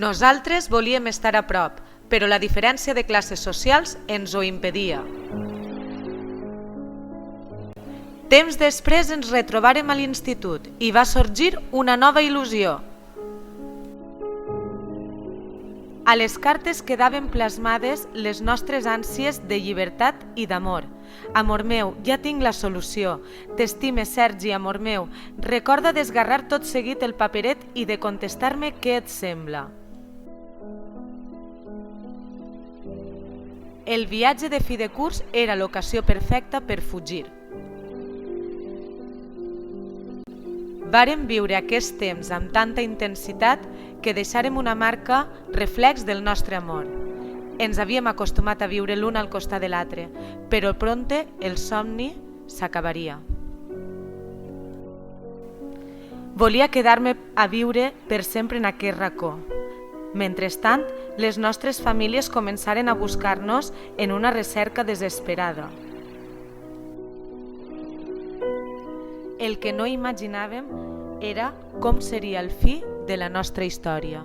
Nosaltres volíem estar a prop, però la diferència de classes socials ens ho impedia. Temps després ens retrobàrem a l'institut i va sorgir una nova il·lusió. A les cartes quedaven plasmades les nostres ànsies de llibertat i d'amor. Amor meu, ja tinc la solució. T'estime, Sergi, amor meu. Recorda desgarrar tot seguit el paperet i de contestar-me què et sembla. El viatge de fi de curs era l'ocasió perfecta per fugir. Vàrem viure aquest temps amb tanta intensitat que deixàrem una marca reflex del nostre amor. Ens havíem acostumat a viure l'un al costat de l'altre, però prompte el somni s'acabaria. Volia quedar-me a viure per sempre en aquest racó. Mentrestant, les nostres famílies començaren a buscar-nos en una recerca desesperada. El que no imaginàvem era com seria el fi de la nostra història.